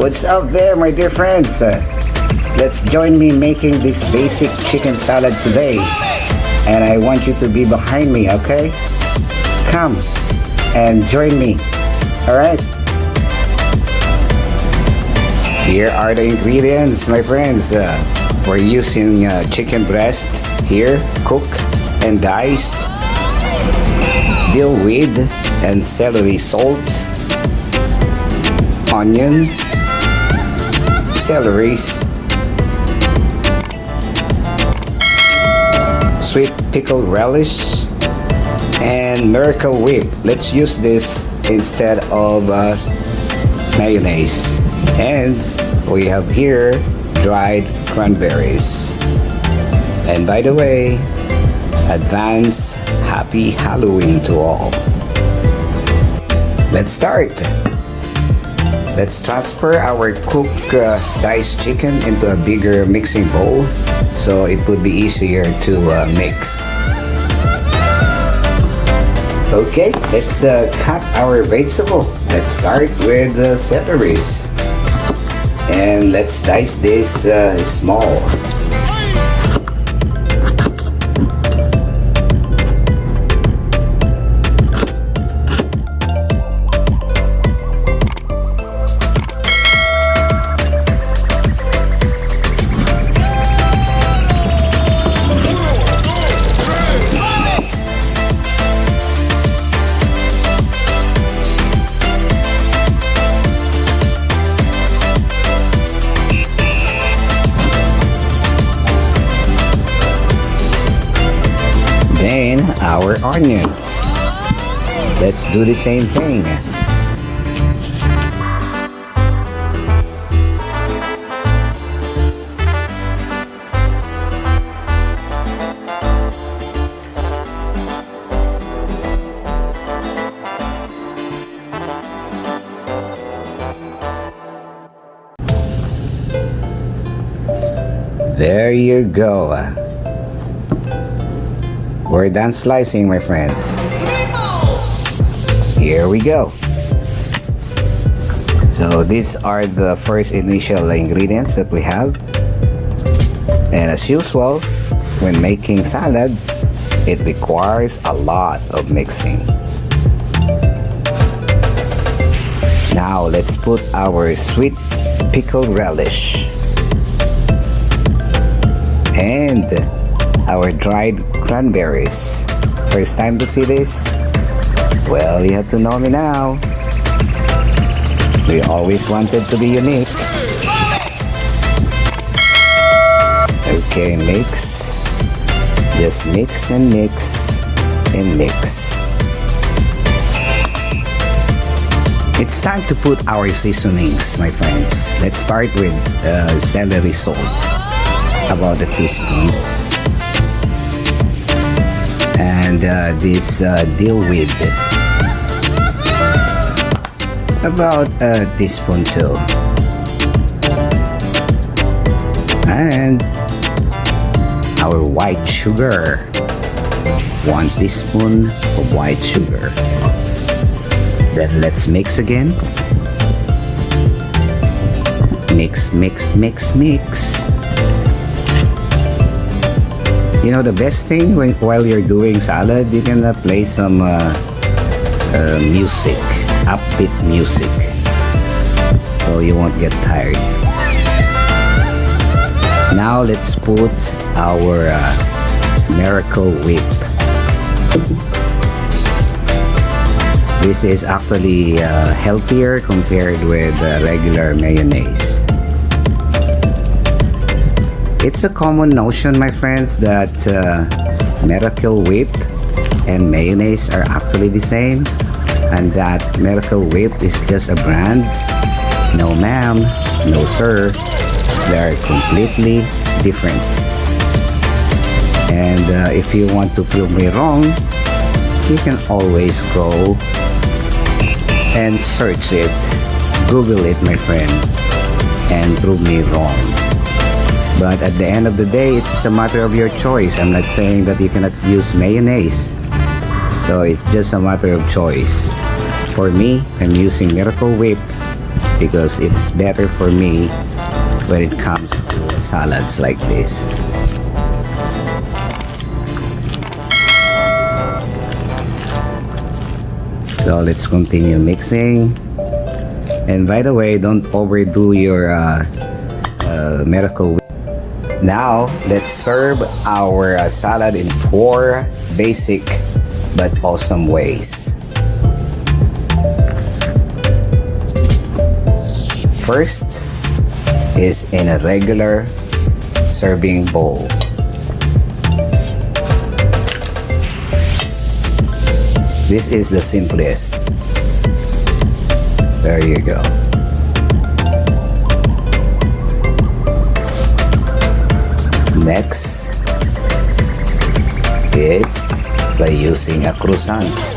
What's up there, my dear friends? Let's join me making this basic chicken salad today. And I want you to be behind me, okay? Come and join me. Alright? Here are the ingredients, my friends. We're using chicken breast here, cooked and diced, dill weed and celery salt, onion, celeries, sweet pickled relish, and Miracle Whip. Let's use this instead of mayonnaise. And we have here dried cranberries. And by the way, advance happy Halloween to all. Let's start. Let's transfer our cooked diced chicken into a bigger mixing bowl so it would be easier to mix. Okay, let's cut our vegetable. Let's start with celeries. And let's dice this small. Then our onions. Let's do the same thing. There you go. We're done slicing, my friends. Here we go. So these are the first initial ingredients that we have. And as usual, when making salad, it requires a lot of mixing. Now let's put our sweet pickled relish and our dried cranberries. First time to see this? Well, you have to know me now. We always wanted to be unique. Okay, mix. Just mix and mix and mix. It's time to put our seasonings, my friends. Let's start with celery salt. About a teaspoon. And this dill weed, about a teaspoon too. And our white sugar, 1 teaspoon of white sugar. Then let's mix again. Mix, mix, mix, mix. You know, the best thing while you're doing salad, you can play some music, upbeat music, so you won't get tired. Now let's put our Miracle Whip. This is actually healthier compared with regular mayonnaise. It's a common notion, my friends, that Miracle Whip and mayonnaise are actually the same, and that Miracle Whip is just a brand. No ma'am, no sir, they're completely different. And if you want to prove me wrong, you can always go and search it, Google it, my friend, and prove me wrong. But at the end of the day, it's a matter of your choice. I'm not saying that you cannot use mayonnaise. So it's just a matter of choice. For me, I'm using Miracle Whip because it's better for me when it comes to salads like this. So let's continue mixing. And by the way, don't overdo your miracle. Now, let's serve our salad in 4 basic but awesome ways. First is in a regular serving bowl. This is the simplest. There you go. Next is by using a croissant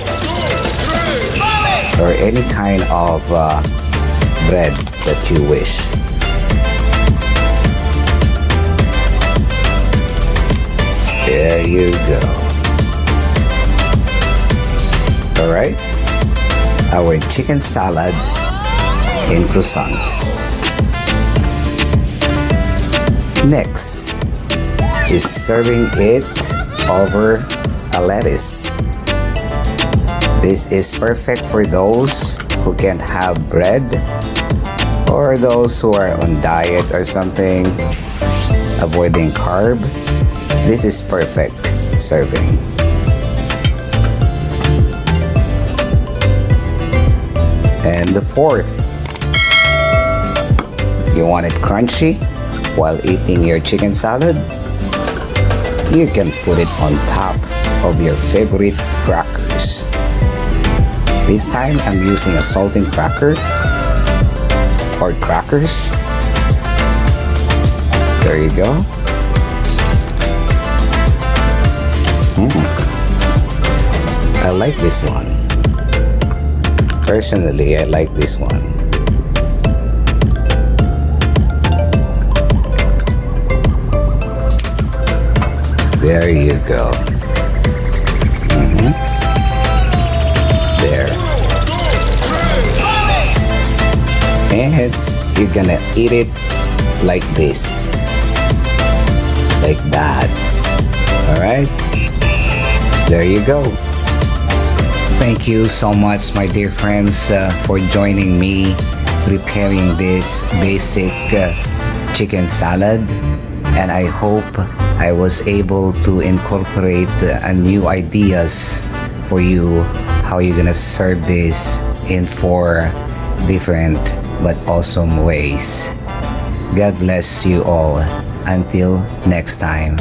or any kind of bread that you wish. There you go. Alright, our chicken salad in croissant. Next is serving it over a lettuce. This is perfect for those who can't have bread or those who are on diet or something, avoiding carb. This is perfect serving. And the fourth, you want it crunchy while eating your chicken salad? You can put it on top of your favorite crackers. This time I'm using a saltine cracker or crackers. There you go. I like this one. Personally, I like this one. There you go. There. And you're gonna eat it like this. Like that. Alright? There you go. Thank you so much, my dear friends, for joining me preparing this basic chicken salad. And I hope I was able to incorporate new ideas for you, how you're gonna serve this in 4 different but awesome ways. God bless you all. Until next time.